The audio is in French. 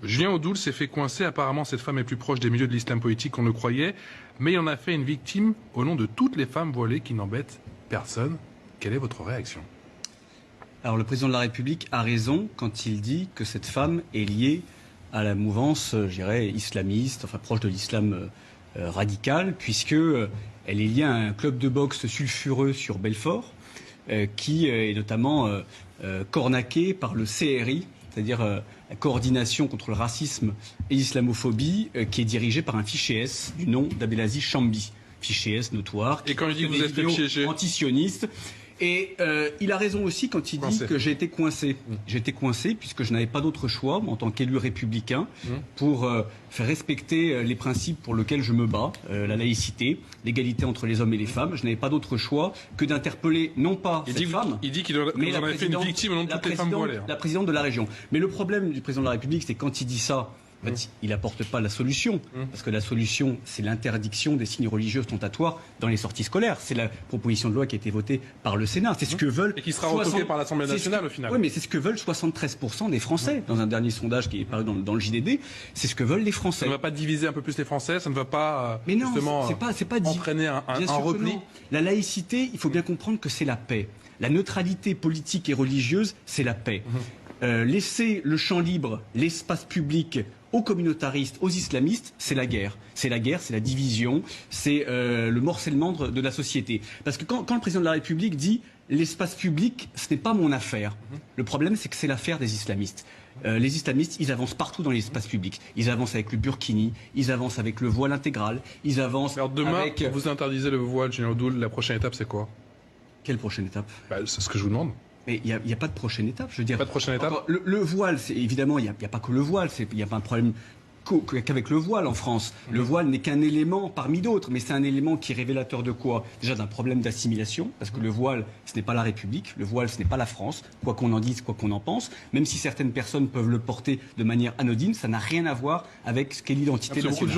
Julien Audoul s'est fait coincer. Apparemment, cette femme est plus proche des milieux de l'islam politique qu'on le croyait. Mais il en a fait une victime au nom de toutes les femmes voilées qui n'embêtent personne. Quelle est votre réaction? Alors, le président de la République a raison quand il dit que cette femme est liée à la mouvance, je dirais, islamiste, enfin proche de l'islam radical, puisque elle est liée à un club de boxe sulfureux sur Belfort, qui est notamment cornaqué par le CRI, c'est-à-dire la coordination contre le racisme et l'islamophobie, qui est dirigée par un fiché S du nom d'Abdelaziz Chambi. Fiché S notoire. Et quand il dit que vous êtes piégé antisioniste. Et il a raison aussi quand il dit que j'ai été coincé. J'ai été coincé puisque je n'avais pas d'autre choix, moi, en tant qu'élu républicain, pour faire respecter les principes pour lesquels je me bats, la laïcité, l'égalité entre les hommes et les femmes. Je n'avais pas d'autre choix que d'interpeller non pas cette femme, il dit qu'il en avait fait une victime au nom de toutes les femmes voilées. La présidente de la région. Mais le problème du président de la République, c'est quand il dit ça, en fait, il n'apporte pas la solution, parce que la solution, c'est l'interdiction des signes religieux ostentatoires dans les sorties scolaires. C'est la proposition de loi qui a été votée par le Sénat. C'est ce que veulent... Et qui sera retoquée par l'Assemblée nationale, au final. Oui, mais c'est ce que veulent 73% des Français, dans un dernier sondage qui est paru dans le JDD. C'est ce que veulent les Français. Ça ne va pas diviser un peu plus les Français, ça ne va pas mais non, justement c'est pas entraîner un repli. La laïcité, il faut bien comprendre que c'est la paix. La neutralité politique et religieuse, c'est la paix. Laisser le champ libre, l'espace public aux communautaristes, aux islamistes, c'est la guerre. C'est la guerre, c'est la division, c'est le morcellement de la société. Parce que quand le président de la République dit « l'espace public, ce n'est pas mon affaire », le problème, c'est que c'est l'affaire des islamistes. Les islamistes, ils avancent partout dans l'espace public. Ils avancent avec le burkini, ils avancent avec le voile intégral, ils avancent Alors demain, avec... vous interdisez le voile, Julien Audoul, la prochaine étape, c'est quoi? Quelle prochaine étape? C'est ce que je vous demande. Mais il n'y a pas de prochaine étape, je veux dire. Pas de prochaine étape. Encore, le voile, évidemment, il n'y a pas que le voile, il n'y a pas un problème qu'avec le voile en France. Le voile n'est qu'un élément parmi d'autres, mais c'est un élément qui est révélateur de quoi? Déjà d'un problème d'assimilation, parce que le voile, ce n'est pas la République, le voile, ce n'est pas la France, quoi qu'on en dise, quoi qu'on en pense, même si certaines personnes peuvent le porter de manière anodine, ça n'a rien à voir avec ce qu'est l'identité nationale.